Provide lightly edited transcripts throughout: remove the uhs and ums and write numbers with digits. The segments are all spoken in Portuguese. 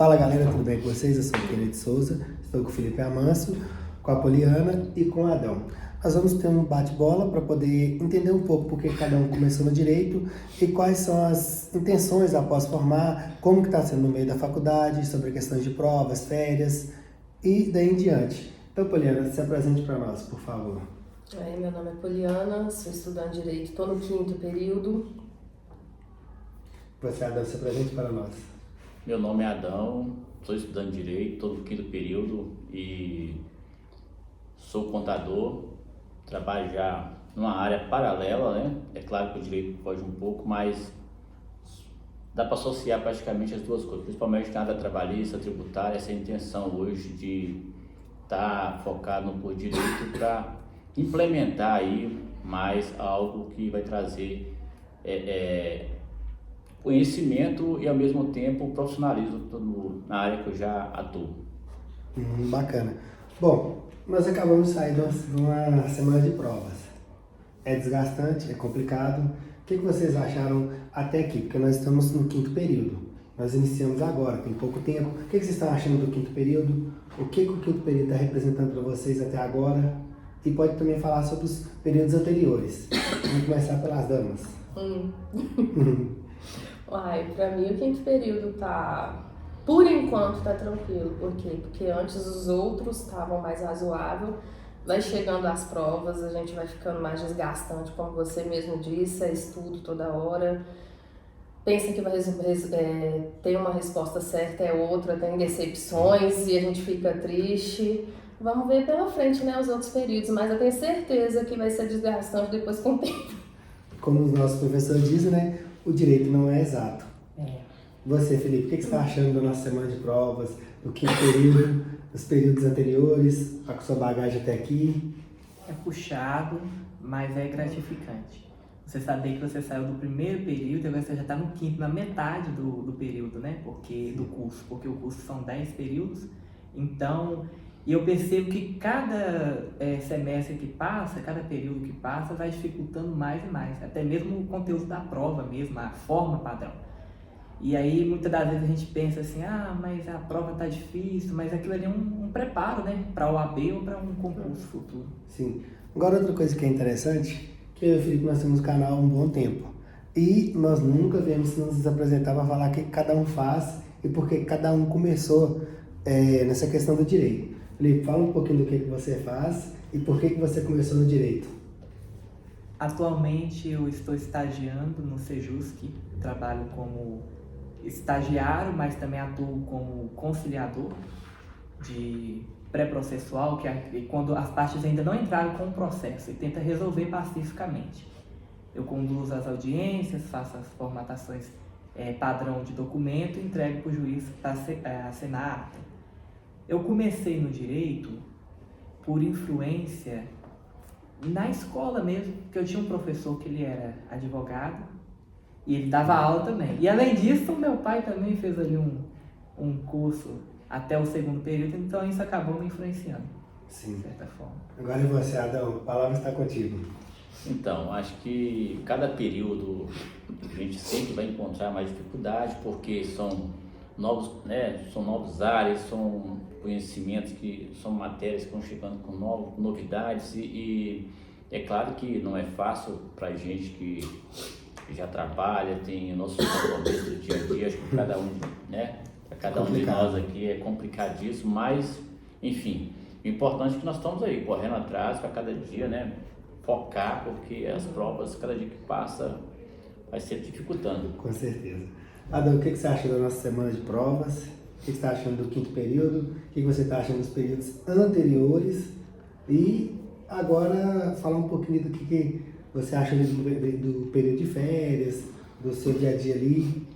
Fala galera, tudo bem com vocês? Eu sou o Kennedy Souza, estou com o Felipe Amancio, com a Poliana e com o Adão. Nós vamos ter um bate-bola para poder entender um pouco por que cada um começou no direito e quais são as intenções após formar, como que está sendo no meio da faculdade, sobre questões de provas, férias e daí em diante. Então, Poliana, se apresente para nós, por favor. Meu nome é Poliana, sou estudante de Direito, estou no 5º período. Você, Adão, se apresente para nós. Meu nome é Adão, sou estudante de Direito, estou no 5º período e sou contador, trabalho já numa área paralela, né? É claro que o Direito foge um pouco, mas dá para associar praticamente as duas coisas, principalmente na área trabalhista, tributária, essa intenção hoje de estar focado no curso de Direito para implementar aí mais algo que vai trazer conhecimento e ao mesmo tempo profissionalismo na área que eu já atuo. Bacana. Bom, nós acabamos de sair de uma semana de provas. É desgastante, é complicado. O que vocês acharam até aqui? Porque nós estamos no 5º período. Nós iniciamos agora, tem pouco tempo. O que vocês estão achando do 5º período? O que o 5º período está representando para vocês até agora? E pode também falar sobre os períodos anteriores. Vamos começar pelas damas. Pra mim o 5º período por enquanto tá tranquilo. Por quê? Porque antes os outros estavam mais razoável. Vai chegando as provas, a gente vai ficando mais desgastante, como você mesmo disse, é estudo toda hora. Pensa que vai ter uma resposta certa, é outra, tem decepções e a gente fica triste. Vamos ver pela frente, né, os outros períodos, mas eu tenho certeza que vai ser desgastante depois com o tempo. Como os nossos professores dizem, né, o direito não é exato. Você, Felipe, o que você está achando da nossa semana de provas, do 5º período, dos períodos anteriores, a sua bagagem até aqui? É puxado, mas é gratificante. Você saber que você saiu do 1º período e agora você já está no 5º, na metade do período, né? Do curso, porque o curso são 10 períodos. Então, e eu percebo que cada semestre que passa, cada período que passa, vai dificultando mais e mais. Até mesmo o conteúdo da prova mesmo, a forma padrão. E aí, muitas das vezes a gente pensa assim, mas a prova tá difícil, mas aquilo ali é um preparo, né? Para o OAB ou para um concurso futuro. Sim. Agora, outra coisa que é interessante, que eu e o Felipe, nós temos o canal há um bom tempo. E nós nunca viemos nos apresentar para falar o que cada um faz e por que cada um começou nessa questão do direito. Felipe, fala um pouquinho do que você faz e por que você começou no direito. Atualmente eu estou estagiando no Sejusc, trabalho como estagiário, mas também atuo como conciliador de pré-processual, que é quando as partes ainda não entraram com o processo e tenta resolver pacificamente. Eu conduzo as audiências, faço as formatações padrão de documento e entrego para o juiz para assinar a ata. Eu comecei no direito por influência na escola mesmo, porque eu tinha um professor que ele era advogado e ele dava aula também. E além disso, meu pai também fez ali um curso até o 2º período, então isso acabou me influenciando, Sim. de certa forma. Agora e você, Adão? A palavra está contigo. Então, acho que cada período a gente sempre vai encontrar mais dificuldade, porque são novos áreas, são conhecimentos são matérias que vão chegando com novidades e é claro que não é fácil para a gente que já trabalha, tem o nosso compromisso do dia a dia, acho que cada um, para cada um de nós aqui é complicadíssimo, mas enfim, o importante é que nós estamos aí, correndo atrás para cada dia, focar, porque as provas, cada dia que passa, vai se dificultando. Com certeza. Adão, o que você acha da nossa semana de provas? O que você está achando do 5º período? O que você está achando dos períodos anteriores? E agora falar um pouquinho do que você acha do período de férias, do seu dia a dia ali.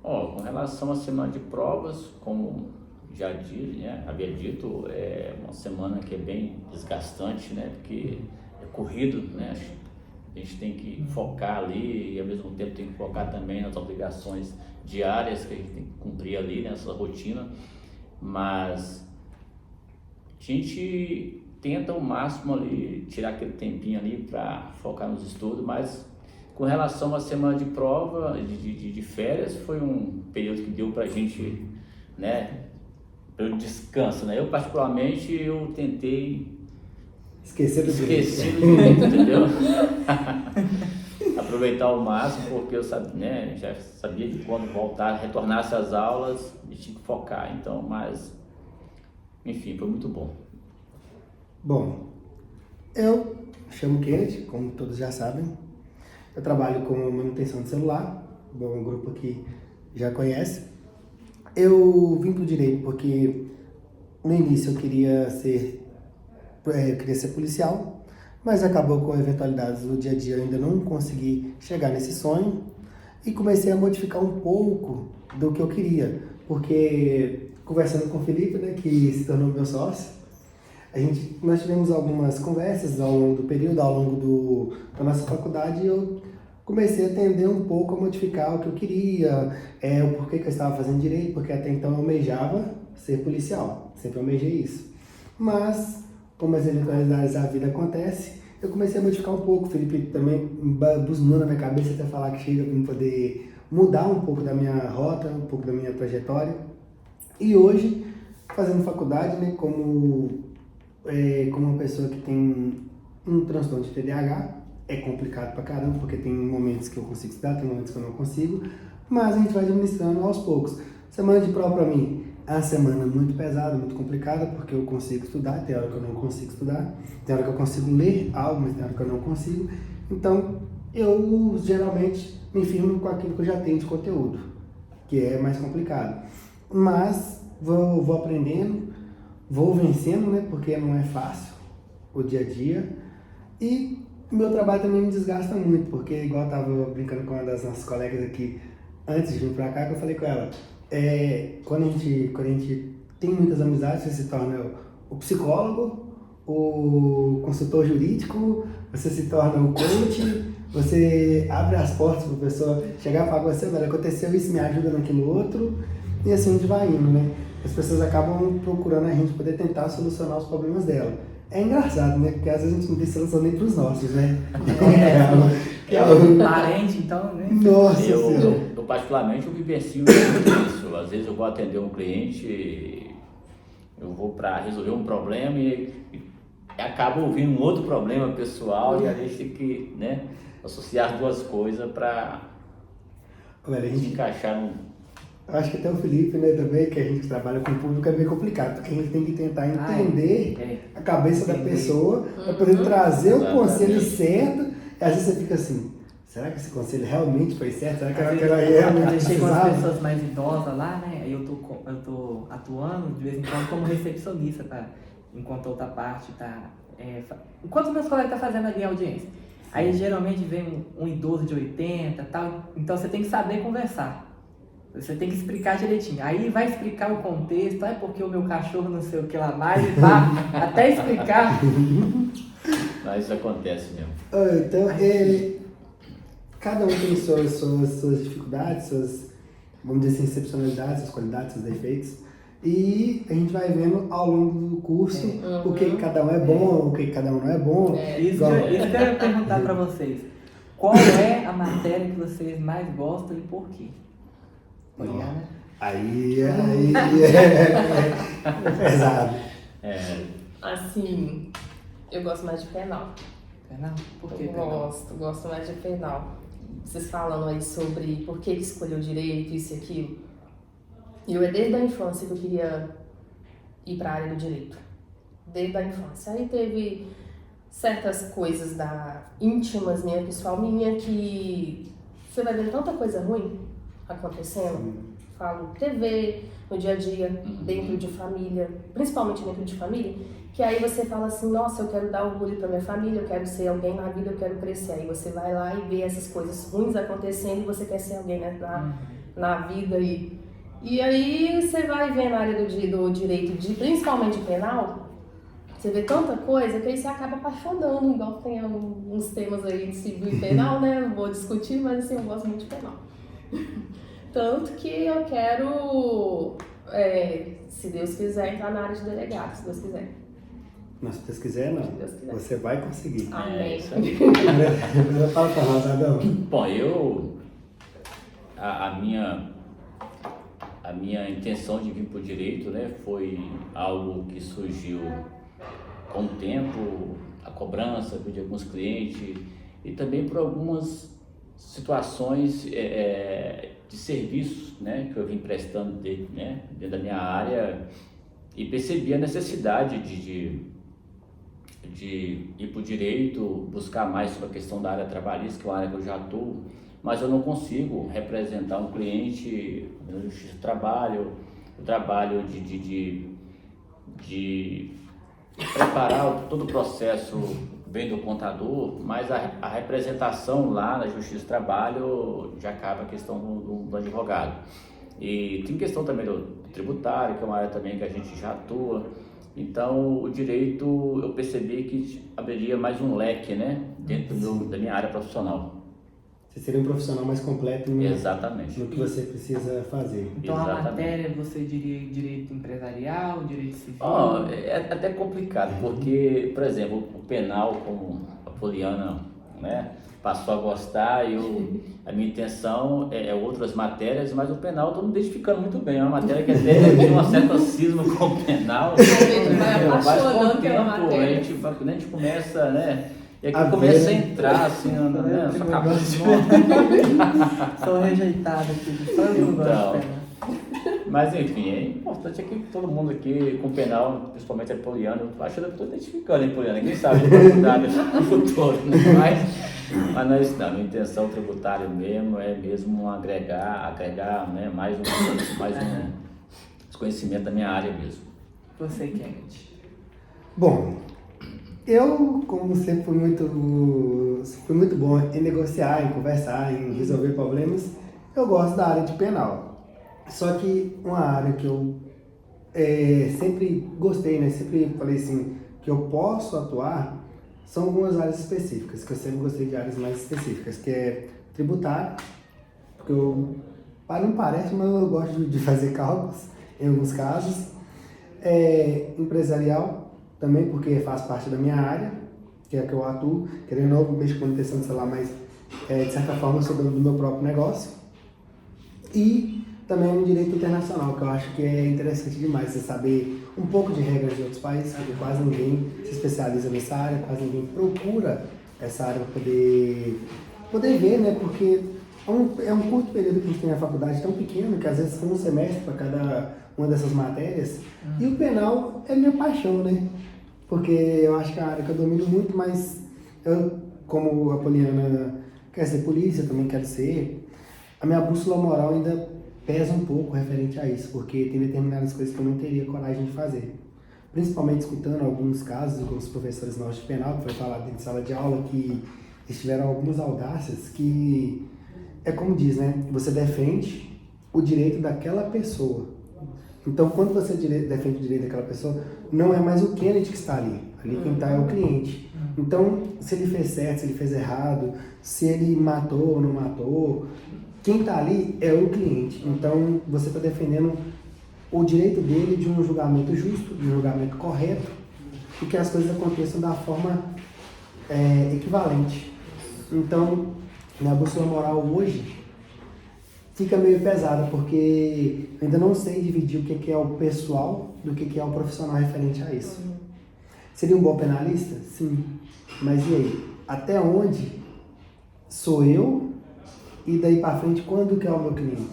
Com relação à semana de provas, como já havia dito, é uma semana que é bem desgastante, porque é corrido, A gente tem que focar ali e ao mesmo tempo tem que focar também nas obrigações diárias que a gente tem que cumprir ali, nessa rotina, mas a gente tenta ao máximo ali tirar aquele tempinho ali para focar nos estudos, mas com relação à semana de prova, de férias, foi um período que deu para a gente né, pelo descanso, né? Eu particularmente eu tentei Esquecer do esqueci direito. do direito, entendeu? Aproveitar ao máximo, porque eu sabia, né, já sabia que quando voltar, retornasse às aulas, eu tinha que focar. Então, mas, enfim, foi muito bom. Bom, eu chamo Kennedy, como todos já sabem. Eu trabalho com manutenção de celular, bom, um grupo que já conhece. Eu vim para o direito porque no início eu queria ser policial, mas acabou com eventualidades do dia a dia, eu ainda não consegui chegar nesse sonho e comecei a modificar um pouco do que eu queria, porque conversando com o Felipe, né, que se tornou meu sócio, nós tivemos algumas conversas ao longo do período, ao longo da nossa faculdade, e eu comecei a tender um pouco a modificar o que eu queria, o porquê que eu estava fazendo direito, porque até então eu almejava ser policial, sempre almejei isso. Mas, como as eventualidades da vida acontecem, eu comecei a modificar um pouco. O Felipe também buzinou na minha cabeça até falar que chega para eu poder mudar um pouco da minha rota, um pouco da minha trajetória. E hoje, fazendo faculdade, né, como uma pessoa que tem um transtorno de TDAH, é complicado pra caramba, porque tem momentos que eu consigo estudar, tem momentos que eu não consigo, mas a gente vai administrando aos poucos. Semana de prova pra mim é uma semana muito pesada, muito complicada, porque eu consigo estudar, tem hora que eu não consigo estudar, tem hora que eu consigo ler algo, mas tem hora que eu não consigo. Então, eu geralmente me firmo com aquilo que eu já tenho de conteúdo, que é mais complicado. Mas vou aprendendo, vou vencendo, né? Porque não é fácil o dia a dia. E o meu trabalho também me desgasta muito, porque igual eu tava brincando com uma das nossas colegas aqui antes de vir pra cá, que eu falei com ela, quando a gente tem muitas amizades, você se torna o psicólogo, o consultor jurídico, você se torna o coach, você abre as portas para a pessoa chegar e falar com você, velho, aconteceu isso, me ajuda naquilo outro, e assim a gente vai indo, né? As pessoas acabam procurando a gente poder tentar solucionar os problemas dela. É engraçado, né? Porque às vezes a gente não tem solução nem pros nossos, né? Um parente, então, né? Nossa Senhora. Eu particularmente, eu vivencio isso. Às vezes eu vou atender um cliente, eu vou para resolver um problema e acabo ouvindo um outro problema pessoal e a gente tem que, né, associar duas coisas para se encaixar no... Eu acho que até o Felipe, né, também, que a gente trabalha com o público, é meio complicado, porque a gente tem que tentar entender a cabeça da pessoa para poder trazer o conselho certo. E às vezes você fica assim, será que esse conselho realmente foi certo? Será que ela realmente chegam as precisava? pessoas mais idosas lá, né? Aí eu tô atuando de vez em quando como recepcionista, tá? Enquanto a outra parte tá... enquanto meus colegas estão fazendo ali a audiência. Aí geralmente vem um idoso de 80 e tal, então você tem que saber conversar. Você tem que explicar direitinho. Aí vai explicar o contexto, porque o meu cachorro não sei o que lá mais, e pá, até explicar. Mas isso acontece mesmo. Então, cada um tem suas dificuldades, suas, vamos dizer assim, excepcionalidades, suas qualidades, seus defeitos. E a gente vai vendo ao longo do curso o que cada um é bom, o que cada um não é bom. Isso que eu ia perguntar para vocês. Qual é a matéria que vocês mais gostam e por quê? Aí é pesado. Assim, eu gosto mais de penal. Penal? Por que eu penal? gosto mais de penal. Vocês falando aí sobre por que escolheu direito, isso e aquilo. Eu desde a infância que eu queria ir para a área do direito. Desde a infância. Aí teve certas coisas íntimas minha, pessoal minha, que você vai vendo tanta coisa ruim acontecendo. Falo TV, no dia a dia, dentro de família, principalmente dentro de família, que aí você fala assim, nossa, eu quero dar orgulho para minha família, eu quero ser alguém na vida, eu quero crescer. Aí você vai lá e vê essas coisas ruins acontecendo e você quer ser alguém, né, na vida. E aí você vai ver na área do direito, principalmente penal, você vê tanta coisa que aí você acaba apaixonando, igual tem uns temas aí de civil e penal, né? Não vou discutir, mas assim, eu gosto muito de penal. Tanto que eu quero, se Deus quiser, entrar na área de delegado, se Deus quiser. Mas se Deus quiser, não. Deus quiser. Você vai conseguir. Amém. Agora fala pra nós, Adão. Bom, a minha intenção de vir para o direito, né, foi algo que surgiu com o tempo, a cobrança de alguns clientes e também por algumas situações de serviços, né, que eu vim prestando dentro da minha área e percebi a necessidade de ir para o direito, buscar mais sobre a questão da área trabalhista, que é uma área que eu já atuo, mas eu não consigo representar um cliente no Justiça do Trabalho, o trabalho de preparar todo o processo vem do contador, mas a representação lá na Justiça do Trabalho já acaba a questão do advogado. E tem questão também do tributário, que é uma área também que a gente já atua. Então, o direito, eu percebi que abriria mais um leque, né, dentro da minha área profissional. Você seria um profissional mais completo Exatamente. no que você precisa fazer. Então, Exatamente. a matéria, você diria direito empresarial, direito civil? É até complicado, porque, por exemplo, o penal, como a Poliana, né, passou a gostar, a minha intenção é outras matérias, mas o penal eu estou me identificando muito bem. É uma matéria que até tem uma certa cisma com o penal. A gente vai Mas com apaixonando o pela tempo, matéria. quando a gente começa, né? E aqui A começa a ver, entrar assim, né? Sua cabeça. Sou rejeitado aqui, todo mundo gosta de penal. Mas enfim, é importante que todo mundo aqui com penal, principalmente a Poliana, eu acho que eu estou identificando, hein, Poliana? Quem sabe de faculdade no futuro, né? Mas não é isso não, a minha intenção tributária mesmo é mesmo agregar né, mais um conhecimento da minha área mesmo. Você, Kenneth. Bom, eu, como sempre fui muito bom em negociar, em conversar, em resolver problemas, eu gosto da área de penal. Só que uma área que eu sempre gostei, né? Sempre falei assim, que eu posso atuar, são algumas áreas específicas, que eu sempre gostei de áreas mais específicas, que é tributário, porque não parece, mas eu gosto de fazer cálculos, em alguns casos. Empresarial, também porque faz parte da minha área, que é a que eu atuo, querendo ou não mexer com manutenção de celular, mas de certa forma eu sou dono do meu próprio negócio. E também um direito internacional, que eu acho que é interessante demais você saber um pouco de regras de outros países, porque quase ninguém se especializa nessa área, quase ninguém procura essa área para poder ver, né? Porque é um curto período que a gente tem na faculdade, tão pequeno, que às vezes tem um semestre para cada uma dessas matérias. E o penal é minha paixão, né? Porque eu acho que é a área que eu domino muito, mas eu, como a Poliana quer ser polícia, também quero ser, a minha bússola moral ainda pesa um pouco referente a isso, porque tem determinadas coisas que eu não teria coragem de fazer. Principalmente escutando alguns casos, alguns professores nossos de penal, que foi falado dentro de sala de aula, que eles tiveram algumas audácias que, é como diz, né? Você defende o direito daquela pessoa. Então, quando você defende o direito daquela pessoa, não é mais o Kenneth que está ali. Ali quem está é o cliente. Então, se ele fez certo, se ele fez errado, se ele matou ou não matou, quem está ali é o cliente. Então, você está defendendo o direito dele de um julgamento justo, de um julgamento correto, e que as coisas aconteçam da forma equivalente. Então, minha bússola moral hoje fica meio pesada, porque eu ainda não sei dividir o que é o pessoal do que é o profissional referente a isso. Seria um bom penalista? Sim. Mas e aí? Até onde sou eu? E daí para frente, quando que é o meu cliente?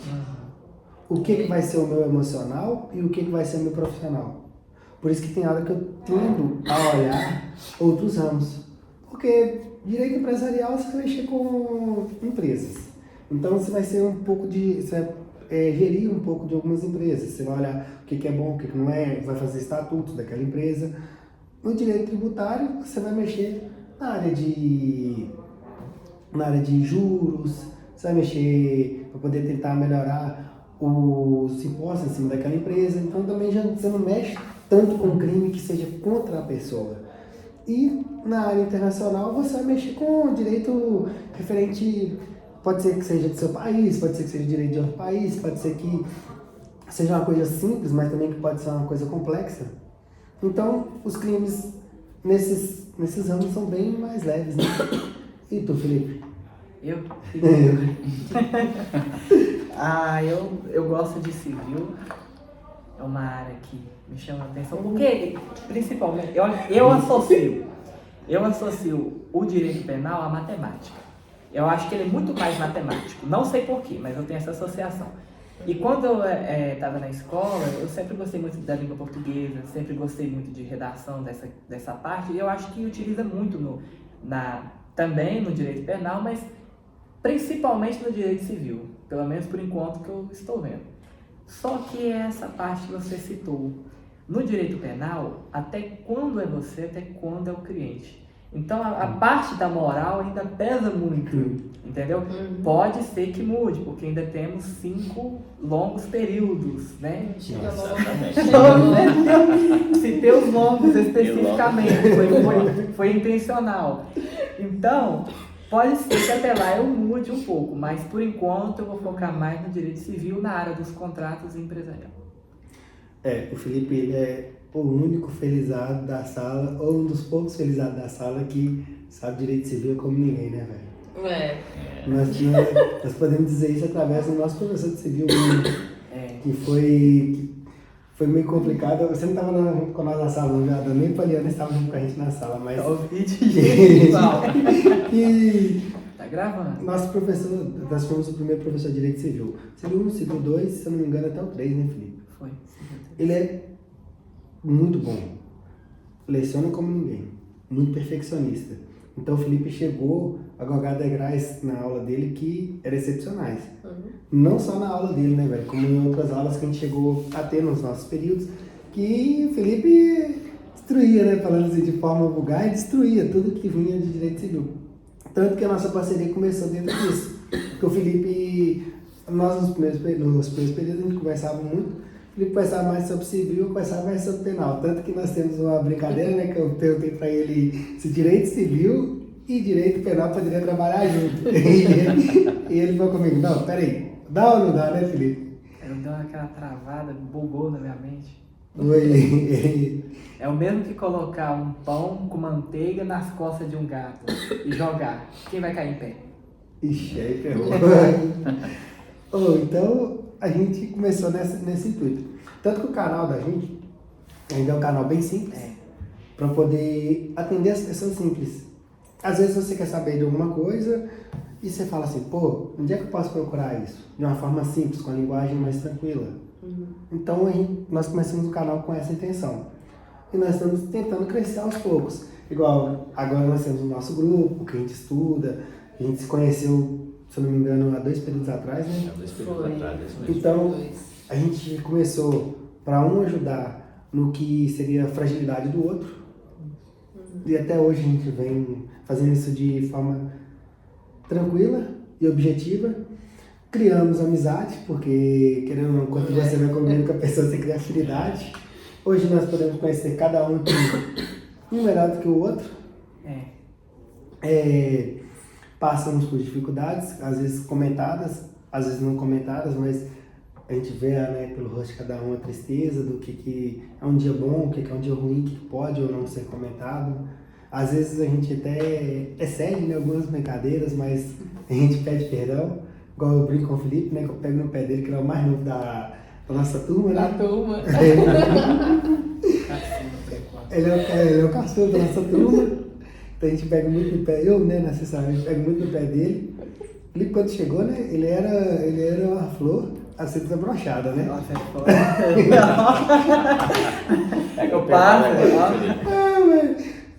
O que vai ser o meu emocional e o que vai ser o meu profissional? Por isso que tem hora que eu tendo a olhar outros ramos. Porque direito empresarial você vai mexer com empresas. Então você vai ser você vai gerir um pouco de algumas empresas. Você vai olhar o que é bom, o que não é, vai fazer estatutos daquela empresa. No direito tributário, você vai mexer na área de juros, você vai mexer para poder tentar melhorar os impostos em cima daquela empresa. Então também você não mexe tanto com crime que seja contra a pessoa. E na área internacional você vai mexer com direito referente, pode ser que seja do seu país, pode ser que seja direito de outro país, pode ser que seja uma coisa simples, mas também que pode ser uma coisa complexa. Então os crimes nesses ramos são bem mais leves, né? E tu, Felipe? Eu? Eu gosto de civil. É uma área que me chama a atenção, porque, principalmente, eu associo o direito penal à matemática. Eu acho que ele é muito mais matemático. Não sei porquê, mas eu tenho essa associação. E quando eu estava na escola, eu sempre gostei muito da língua portuguesa, sempre gostei muito de redação dessa parte, e eu acho que utiliza muito também no direito penal, mas principalmente no direito civil, pelo menos por enquanto que eu estou vendo. Só que essa parte que você citou, no direito penal, até quando é você, até quando é o cliente. Então a parte da moral ainda pesa muito, entendeu? Pode ser que mude, porque ainda temos 5 longos períodos, né? Citei os longos especificamente, foi intencional. Então, pode ser que até lá eu mude um pouco, mas por enquanto eu vou focar mais no direito civil, na área dos contratos e empresarial. O Felipe, ele é o único felizardo da sala, ou um dos poucos felizardos da sala que sabe direito civil como ninguém, né, velho? Nós podemos dizer isso através do nosso professor de civil, que foi meio complicado. Você não estava junto com nós na sala, não, viado? Nem Poliana estava junto com a gente na sala, mas... Tá gravando. Nosso professor, nós fomos o primeiro professor de direito civil. Civil 1, civil 2, se eu não me engano, até o 3, né, Felipe? Foi. Ele é muito bom, leciona como ninguém, muito perfeccionista. Então o Felipe chegou a galgar degraus na aula dele que eram excepcionais. Não só na aula dele, né, velho? Como em outras aulas que a gente chegou a ter nos nossos períodos, que o Felipe destruía, né? Falando assim de forma vulgar, e destruía tudo que vinha de direito civil. Tanto que a nossa parceria começou dentro disso. Porque o Felipe, nós nos primeiros períodos a gente conversava muito. O Felipe conversava mais sobre civil, conversava mais sobre penal. Tanto que nós temos uma brincadeira, né? Que eu perguntei pra ele se direito civil e direito penal poderiam trabalhar junto. E ele falou comigo, não, peraí, dá ou não dá, né, Felipe? Eu dei aquela travada, bugou na minha mente. É o mesmo que colocar um pão com manteiga nas costas de um gato e jogar. Quem vai cair em pé? Ixi, aí ferrou. Então, a gente começou nesse intuito. Tanto que o canal da gente ainda é um canal bem simples, para poder atender as pessoas simples. Às vezes você quer saber de alguma coisa e você fala assim, pô, onde é que eu posso procurar isso? De uma forma simples, com a linguagem mais tranquila. Então, nós começamos o canal com essa intenção. E nós estamos tentando crescer aos poucos. Igual, agora nós temos o nosso grupo, que a gente estuda, a gente se conheceu, se eu não me engano, há 2 períodos atrás, né? Há 2 períodos atrás, isso mesmo. Então, a gente começou para um ajudar no que seria a fragilidade do outro. E até hoje a gente vem fazendo isso de forma tranquila e objetiva. Criamos amizade, porque, querendo ou não, quando você vai convivendo com a pessoa, você cria afinidade. Hoje nós podemos conhecer cada um melhor do que o outro. Passamos por dificuldades, às vezes comentadas, às vezes não comentadas, mas a gente vê, né, pelo rosto de cada um a tristeza do que é um dia bom, o que é um dia ruim, o que pode ou não ser comentado. Às vezes a gente até excede em algumas brincadeiras, mas a gente pede perdão. Igual eu brinco com o Felipe, né, que eu pego no pé dele, que ele é o mais novo da nossa turma, né? Da turma. Ele é o caçula da nossa turma. Então a gente pega muito no pé, eu, né, necessariamente, pego muito no pé dele. O Felipe, quando chegou, né, ele era uma flor a ser desabrochada, né? Nossa, é foda. Eu passo,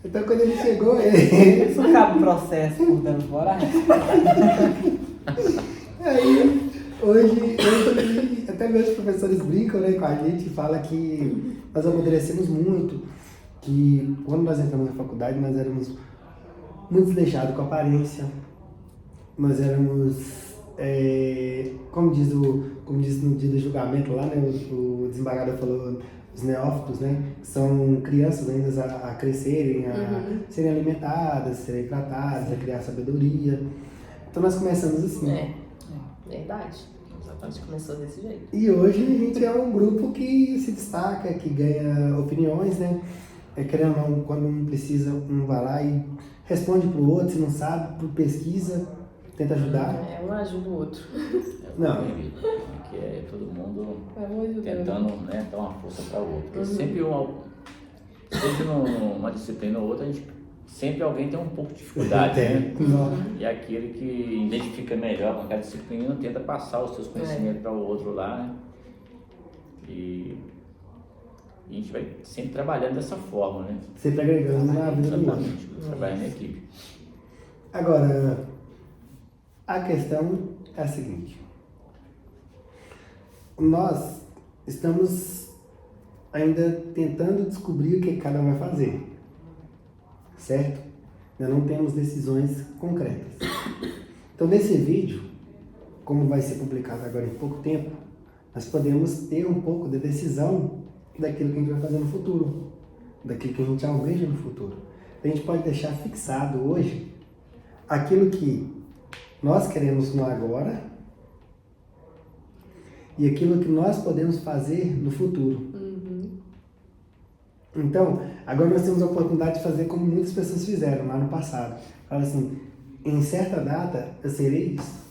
então quando ele chegou, ele... Isso cabe processo por dano moral. Aí, hoje, até mesmo os professores brincam, né, com a gente, falam que nós amadurecemos muito, que quando nós entramos na faculdade, nós éramos muito deixados com a aparência, nós éramos, como diz no dia do julgamento lá, né, o desembargador falou, os neófitos, né, são crianças ainda a crescerem, a serem alimentadas, serem tratadas, a criar sabedoria. Então nós começamos assim. Verdade. A gente começou desse jeito. E hoje a gente é um grupo que se destaca, que ganha opiniões, né? Querendo ou não, quando um precisa, um vai lá e responde pro outro, se não sabe, pesquisa. tenta ajudar. Um ajuda o outro. Não. Que é todo mundo Um ajuda tentando, né, dar uma força para o outro. Porque sempre numa disciplina ou outra, sempre alguém tem um pouco de dificuldade, né? E aquele que identifica melhor com aquela disciplina tenta passar os seus conhecimentos para o outro lá, né? E a gente vai sempre trabalhando dessa forma, né? Sempre agregando na vida do outro. Exatamente, trabalhando em equipe. Agora, a questão é a seguinte. Nós estamos ainda tentando descobrir o que cada um vai fazer, certo? Ainda não temos decisões concretas. Então, nesse vídeo, como vai ser publicado agora em pouco tempo, nós podemos ter um pouco de decisão daquilo que a gente vai fazer no futuro, daquilo que a gente almeja no futuro. A gente pode deixar fixado hoje aquilo que nós queremos no agora e aquilo que nós podemos fazer no futuro. Então, agora nós temos a oportunidade de fazer como muitas pessoas fizeram lá no passado. Fala assim, em certa data eu serei isso.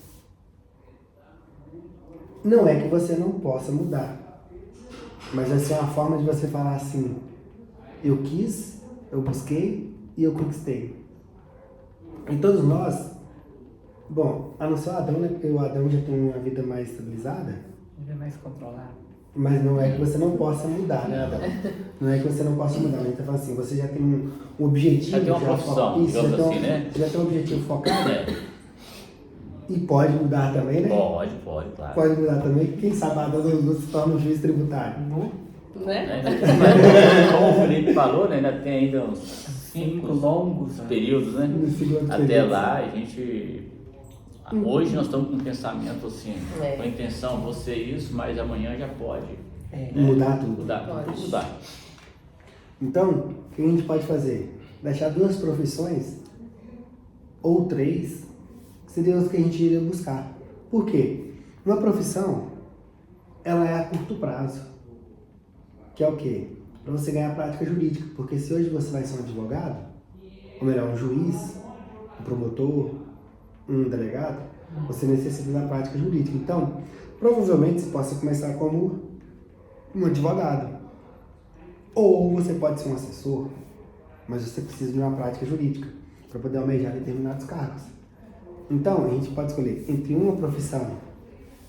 Não é que você não possa mudar, mas vai ser uma forma de você falar assim, eu quis, eu busquei e eu conquistei. E todos nós, bom, a não ser o Adão, né? Porque o Adão já tem uma vida mais estabilizada. Ele é mais controlado. Mas não é que você não possa mudar, né, Adão? Não é que você não possa mudar. Então, fala assim, você já tem um objetivo. Já tem uma profissão, digamos assim, né? Já tem um objetivo focado. E pode mudar também, né? Pode, claro. Pode mudar também. Quem sabe Adão não se torna um juiz tributário. Né? Como o Felipe falou, né, ainda tem ainda uns 5 longos períodos, né? Até Até lá, a gente... Hoje nós estamos com um pensamento assim, com a intenção, você isso, mas amanhã já pode mudar tudo. Mudar. Então, o que a gente pode fazer? Deixar 2 profissões, ou 3, seria as que a gente iria buscar. Por quê? Uma profissão, ela é a curto prazo. Que é o quê? Para você ganhar prática jurídica. Porque se hoje você vai ser um advogado, ou melhor, um juiz, um promotor, um delegado, você necessita da prática jurídica. Então, provavelmente você possa começar como um advogado. Ou você pode ser um assessor, mas você precisa de uma prática jurídica para poder almejar determinados cargos. Então, a gente pode escolher entre uma profissão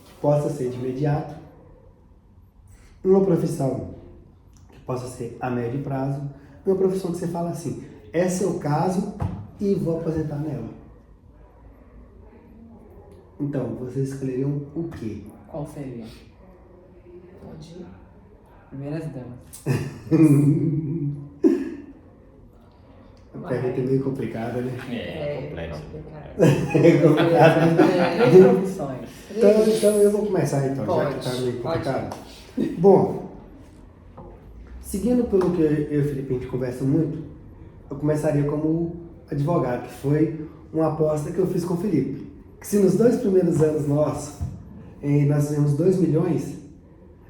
que possa ser de imediato, uma profissão que possa ser a médio prazo, e uma profissão que você fala assim, esse é o caso e vou aposentar nela. Então, vocês escolheriam o quê? Qual seria? Pode ir. Primeiras damas. A pergunta é meio complicada, né? É complexo. É complicado. 3 profissões. Então eu vou começar então, já que tá meio complicado. Bom, seguindo pelo que eu e o Felipe a gente conversa muito, eu começaria como advogado, que foi uma aposta que eu fiz com o Felipe. Que se nos 2 primeiros anos nós fizemos 2 milhões,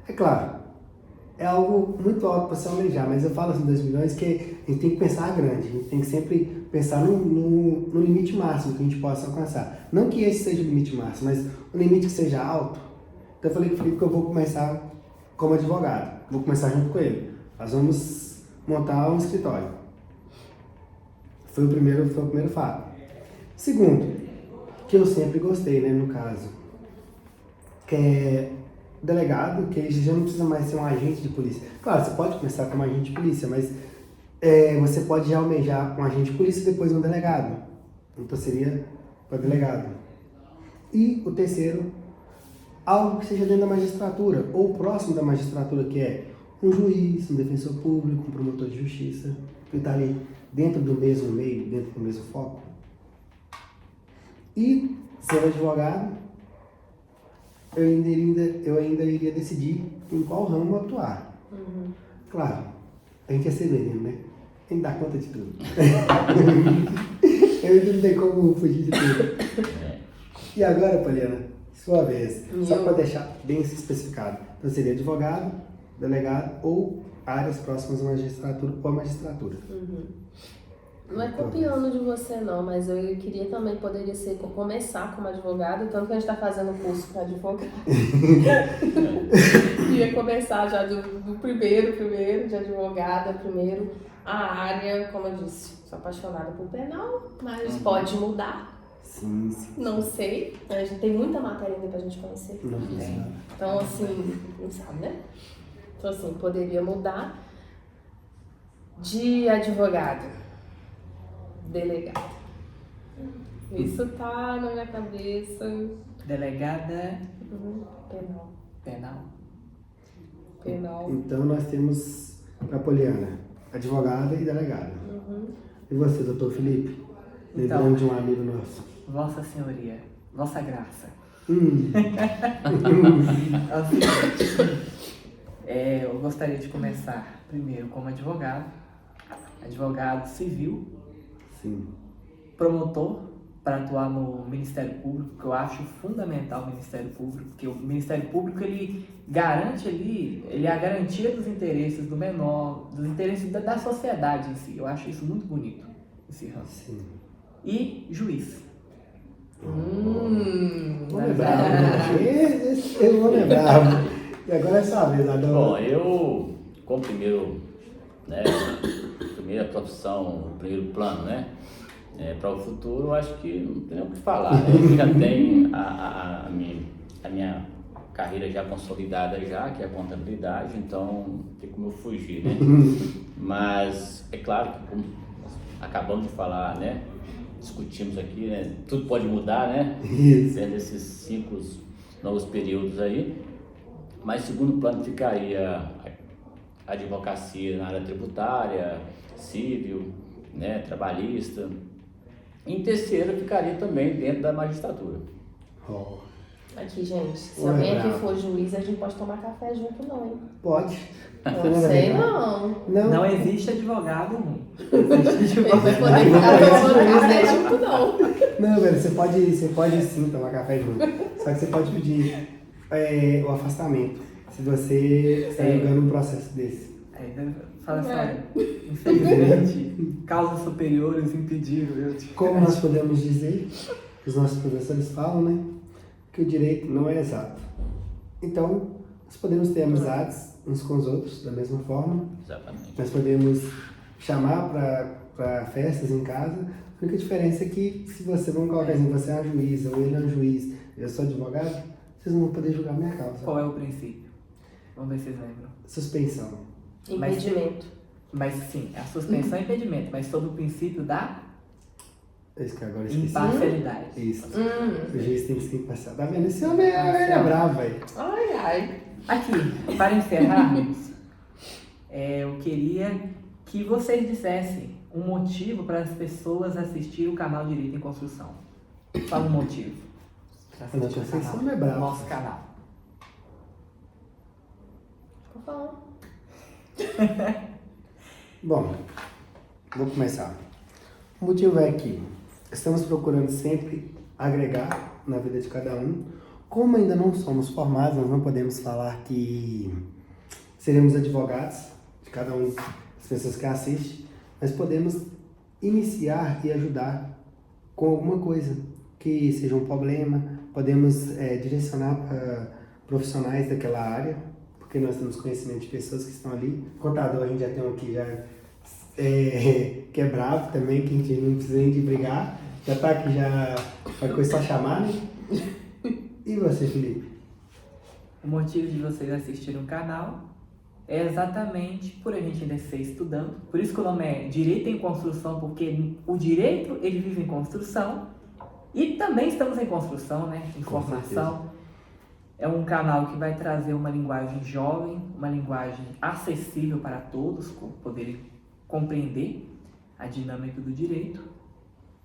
é claro, é algo muito alto para se almejar, mas eu falo assim 2 milhões que a gente tem que pensar grande, a gente tem que sempre pensar no limite máximo que a gente possa alcançar. Não que esse seja o limite máximo, mas o limite que seja alto. Então eu falei com o Felipe que eu vou começar como advogado, vou começar junto com ele. Nós vamos montar um escritório. Foi o primeiro fato. Segundo, que eu sempre gostei, né, no caso, que é delegado, que já não precisa mais ser um agente de polícia. Claro, você pode começar como agente de polícia, mas você pode já almejar um agente de polícia e depois um delegado. Então seria para delegado. E o terceiro, algo que seja dentro da magistratura, ou próximo da magistratura, que é um juiz, um defensor público, um promotor de justiça, que está ali dentro do mesmo meio, dentro do mesmo foco. E, sendo advogado, eu ainda iria decidir em qual ramo atuar. Claro, a gente é severino, né? Tem que dar conta de tudo. Eu não tenho como fugir de tudo. E agora, Poliana, sua vez. Só para deixar bem especificado. Então seria advogado, delegado ou áreas próximas à magistratura ou à magistratura. Não é copiando de você não, mas eu queria também, poderia ser, começar como advogado, tanto que a gente está fazendo o curso para advogado. Queria começar já do primeiro, de advogada, primeiro, a área, como eu disse, sou apaixonada por penal, mas pode mudar, Sim, sim. não sei, a gente tem muita matéria ainda pra gente conhecer. Não Tem. Então, assim, não sabe, né? Então, assim, poderia mudar de advogado, delegado. Isso tá na minha cabeça. Delegada Penal. penal. Então nós temos a Poliana, advogada e delegada. Uhum. E você, doutor Felipe? Então. Lembrando de um amigo nosso. Vossa Senhoria, Vossa Graça. É o seguinte, eu gostaria de começar primeiro como advogado civil, Sim. promotor para atuar no Ministério Público, que eu acho fundamental o Ministério Público, porque o Ministério Público ele garante ali, ele é a garantia dos interesses do menor, dos interesses da sociedade em si. Eu acho isso muito bonito, esse ramo. Sim. E juiz. O homem é bravo, né? Esse homem é bravo. E agora é sua vez, Adão. Bom, eu, como primeira profissão, primeiro plano, né? Para o futuro, eu acho que não tem nem o que falar, né? Eu já tenho a minha carreira já consolidada já, que é a contabilidade, então não tem como eu fugir, né? Mas é claro que, como nós acabamos de falar, né? Discutimos aqui, né? Tudo pode mudar, né? Isso. Dentro desses 5 novos períodos aí. Mas segundo plano ficaria a advocacia na área tributária, civil, né? Trabalhista. Em terceiro ficaria também dentro da magistratura. Oh. Aqui, gente, se Ué, alguém aqui bravo. for juiz, a gente pode tomar café junto, não, hein? Pode. Não sei, não. Não. Não existe advogado ruim. Existe Ele vai advogado. poder ficar tomando café junto, não. Não, velho, você pode sim tomar café junto. Só que você pode pedir o afastamento. Se você está julgando um processo desse. Fala assim, infelizmente, causas superiores impediram eu de... Como nós podemos dizer, os nossos professores falam, né? Que o direito não é exato. Então, nós podemos ter amizades uns com os outros da mesma forma. Exatamente. Nós podemos chamar para festas em casa. A única diferença é que se você, vamos colocar assim, você é uma juíza ou ele é um juiz, eu sou advogado, vocês não vão poder julgar minha causa. Qual é o princípio? Vamos ver se vocês lembram. Suspensão. Impedimento. Mas sim, a suspensão é impedimento, mas sob o princípio da Esse que agora eu esqueci. imparcialidade. Isso. O juiz tem que ser imparcial. Tá vendo? Esse homem é bravo, velho. Ai, ai. Aqui, para encerrarmos, eu queria que vocês dissessem um motivo para as pessoas assistirem o canal Direito em Construção. Fala um motivo. Para assistir o Vocês são bravo. nosso canal. Vou falar. Bom, vou começar. O motivo é que estamos procurando sempre agregar na vida de cada um. Como ainda não somos formados, nós não podemos falar que seremos advogados de cada um das pessoas que assistem, mas podemos iniciar e ajudar com alguma coisa que seja um problema. Podemos direcionar para profissionais daquela área, porque nós temos conhecimento de pessoas que estão ali. Contador, a gente já tem um aqui que é bravo também, que a gente não precisa nem de brigar. Já tá aqui, já vai coisa só chamar, né? E você, Felipe? O motivo de vocês assistirem o canal é exatamente por a gente ainda ser estudando. Por isso que o nome é Direito em Construção, porque o direito ele vive em construção e também estamos em construção, né? Em Com formação. É um canal que vai trazer uma linguagem jovem, uma linguagem acessível para todos, poderem compreender a dinâmica do direito.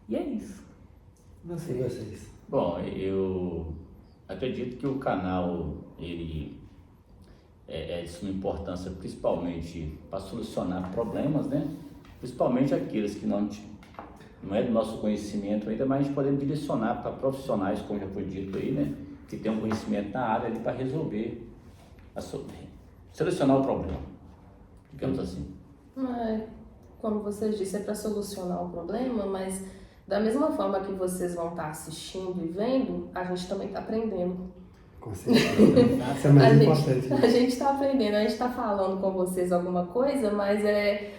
E é isso. E Você. vocês? Bom, eu acredito que o canal ele é de suma importância, principalmente para solucionar problemas, né? Principalmente aqueles que não é do nosso conhecimento ainda, mas a gente podemos direcionar para profissionais, como já foi dito aí, né? Que tem um conhecimento na área ali para resolver, solucionar o problema, digamos assim. como vocês disseram, é para solucionar o problema, mas da mesma forma que vocês vão estar assistindo e vendo, a gente também está aprendendo. Com certeza. Isso é mais importante. A gente está aprendendo, a gente está falando com vocês alguma coisa, mas é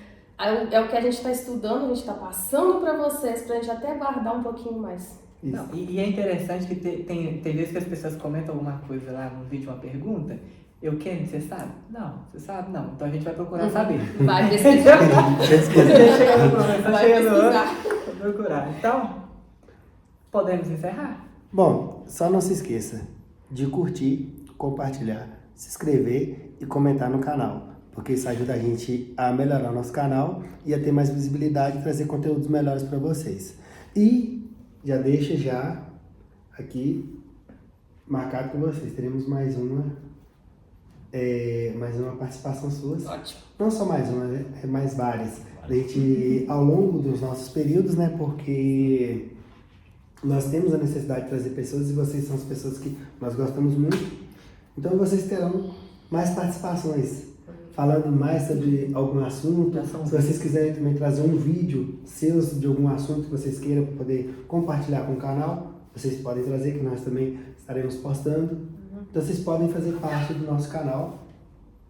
o que a gente está estudando, a gente está passando para vocês, para a gente até guardar um pouquinho mais. Isso. Não, e é interessante que tem vezes que as pessoas comentam alguma coisa lá no vídeo, uma pergunta. Eu quero, você sabe? Não, você sabe? Não. Então a gente vai procurar saber. Vai pesquisar. Vai pesquisar. procurar. Então, podemos encerrar? Bom, só não se esqueça de curtir, compartilhar, se inscrever e comentar no canal, porque isso ajuda a gente a melhorar o nosso canal e a ter mais visibilidade e trazer conteúdos melhores para vocês. E já deixa já aqui marcado com vocês, teremos mais uma participação sua. Ótimo. Não só mais uma, né? Mais várias. A gente, ao longo dos nossos períodos, né? Porque nós temos a necessidade de trazer pessoas e vocês são as pessoas que nós gostamos muito. Então vocês terão mais participações, falando mais sobre algum assunto. Se vocês quiserem também trazer um vídeo seus de algum assunto que vocês queiram para poder compartilhar com o canal, vocês podem trazer, que nós também estaremos postando. Então vocês podem fazer parte do nosso canal,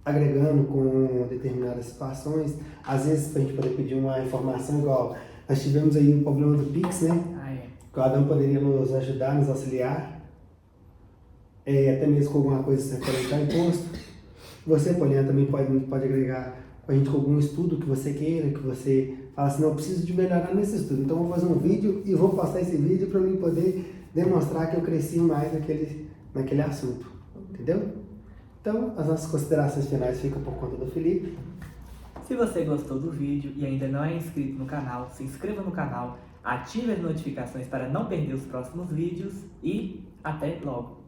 agregando com determinadas situações. Às vezes, para a gente poder pedir uma informação, igual nós tivemos aí um problema do Pix, né? Que o Adão poderia nos ajudar, nos auxiliar, até mesmo com alguma coisa referente ao imposto. Você, Poliana, também pode agregar com a gente com algum estudo que você queira, que você fala assim, não, eu preciso de melhorar nesse estudo, então eu vou fazer um vídeo e vou postar esse vídeo para mim poder demonstrar que eu cresci mais naquele assunto, entendeu? Então, as nossas considerações finais ficam por conta do Felipe. Se você gostou do vídeo e ainda não é inscrito no canal, se inscreva no canal, ative as notificações para não perder os próximos vídeos e até logo!